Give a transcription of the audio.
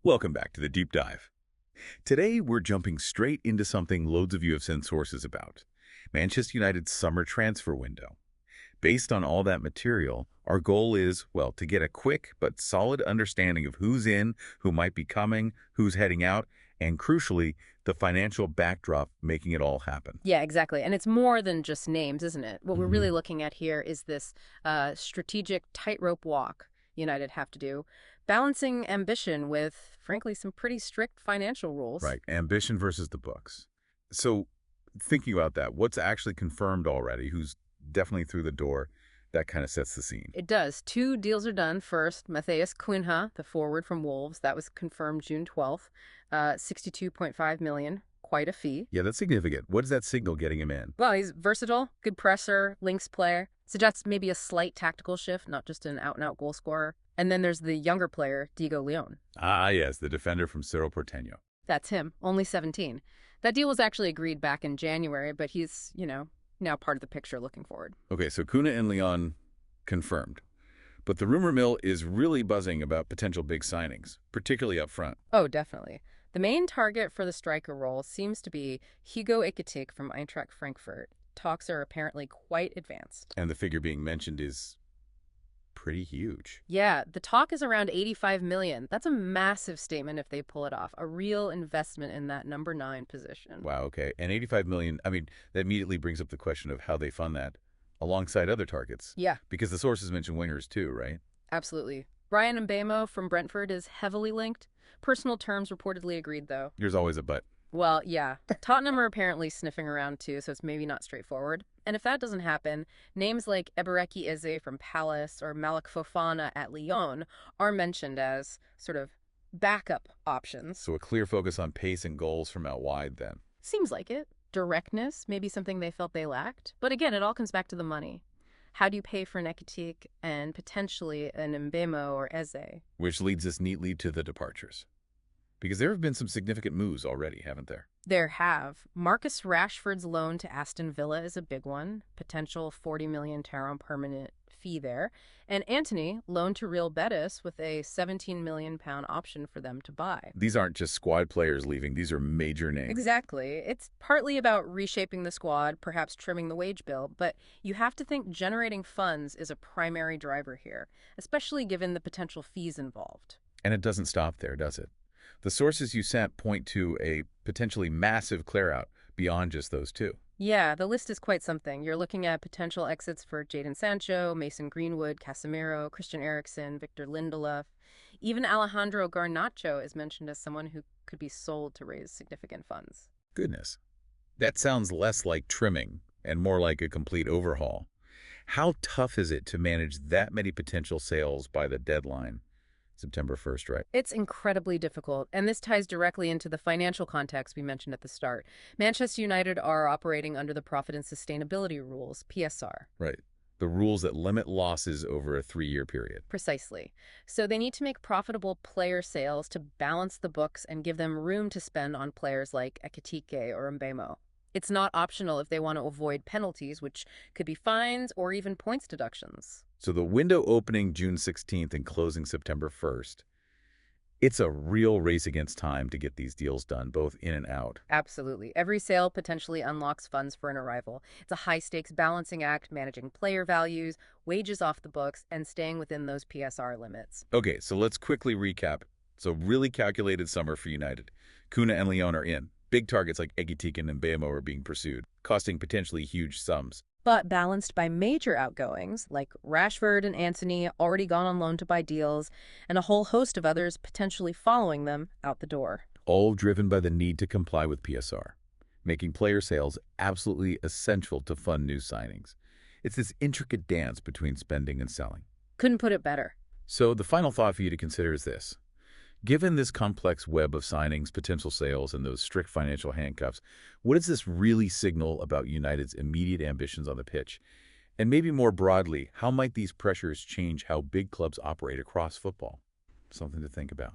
Welcome back to the Deep Dive. Today, we're jumping straight into something loads of you have sent sources about. Manchester United's summer transfer window. Based on all that material, our goal is, well, to get a quick but solid understanding of who's in, who might be coming, who's heading out, and crucially, the financial backdrop making it all happen. Yeah, exactly. And it's more than just names, isn't it? What we're really Mhm. looking at here is this strategic tightrope walk United have to do, balancing ambition with, frankly, some pretty strict financial rules. Right, ambition versus the books. So, thinking about that, what's actually confirmed already, who's definitely through the door, that kind of sets the scene. It does. Two deals are done. First, Matthias Cunha, the forward from Wolves, that was confirmed June 12th, 62.5 million, quite a fee. Yeah, that's significant. What does that signal getting him in? Well, he's versatile, good presser, links player. Suggests maybe a slight tactical shift, not just an out-and-out goal scorer. And then there's the younger player, Diego Leon. Ah, yes, the defender from Cerro Porteño. That's him, only 17. That deal was actually agreed back in January, but he's, now part of the picture looking forward. Okay, so Cunha and Leon confirmed. But the rumor mill is really buzzing about potential big signings, particularly up front. Oh, definitely. The main target for the striker role seems to be Hugo Ekitike from Eintracht Frankfurt. Talks are apparently quite advanced. And the figure being mentioned is pretty huge. Yeah, the talk is around 85 million. That's a massive statement if they pull it off. A real investment in that number 9 position. Wow, okay. And 85 million, that immediately brings up the question of how they fund that alongside other targets. Yeah, Because the sources mention wingers too, right? absolutely. Brian Mbemo from Brentford is heavily linked. Personal terms reportedly agreed, though. There's always a but. Well, yeah. Tottenham are apparently sniffing around too, so it's maybe not straightforward. And if that doesn't happen, names like Ebereki Eze from Palace or Malik Fofana at Lyon are mentioned as sort of backup options. So a clear focus on pace and goals from out wide then. Seems like it. Directness, maybe something they felt they lacked. But again, it all comes back to the money. How do you pay for an Ekitik and potentially an Mbemo or Eze? Which leads us neatly to the departures. Because there have been some significant moves already, haven't there? There have. Marcus Rashford's loan to Aston Villa is a big one. Potential 40 million Taron permanent fee there. And Antony loaned to Real Betis with a 17 million pound option for them to buy. These aren't just squad players leaving, these are major names. Exactly. It's partly about reshaping the squad, perhaps trimming the wage bill, but you have to think generating funds is a primary driver here, especially given the potential fees involved. And it doesn't stop there, does it? The sources you sent point to a potentially massive clear-out beyond just those two. Yeah, the list is quite something. You're looking at potential exits for Jadon Sancho, Mason Greenwood, Casemiro, Christian Eriksen, Victor Lindelof. Even Alejandro Garnacho is mentioned as someone who could be sold to raise significant funds. Goodness. That sounds less like trimming and more like a complete overhaul. How tough is it to manage that many potential sales by the deadline? September 1st, right? It's incredibly difficult, and this ties directly into the financial context we mentioned at the start. Manchester United are operating under the Profit and Sustainability Rules, PSR. Right. The rules that limit losses over a 3-year period. Precisely. So they need to make profitable player sales to balance the books and give them room to spend on players like Ekitike or Mbemo. It's not optional if they want to avoid penalties, which could be fines or even points deductions. So the window opening June 16th and closing September 1st, it's a real race against time to get these deals done, both in and out. Absolutely. Every sale potentially unlocks funds for an arrival. It's a high-stakes balancing act, managing player values, wages off the books, and staying within those PSR limits. Okay, so let's quickly recap. So really calculated summer for United. Cunha and Leon are in. Big targets like Egitiken and Mbemo are being pursued, costing potentially huge sums. But balanced by major outgoings like Rashford and Antony already gone on loan to buy deals, and a whole host of others potentially following them out the door. All driven by the need to comply with PSR, making player sales absolutely essential to fund new signings. It's this intricate dance between spending and selling. Couldn't put it better. So the final thought for you to consider is this. Given this complex web of signings, potential sales, and those strict financial handcuffs, what does this really signal about United's immediate ambitions on the pitch? And maybe more broadly, how might these pressures change how big clubs operate across football? Something to think about.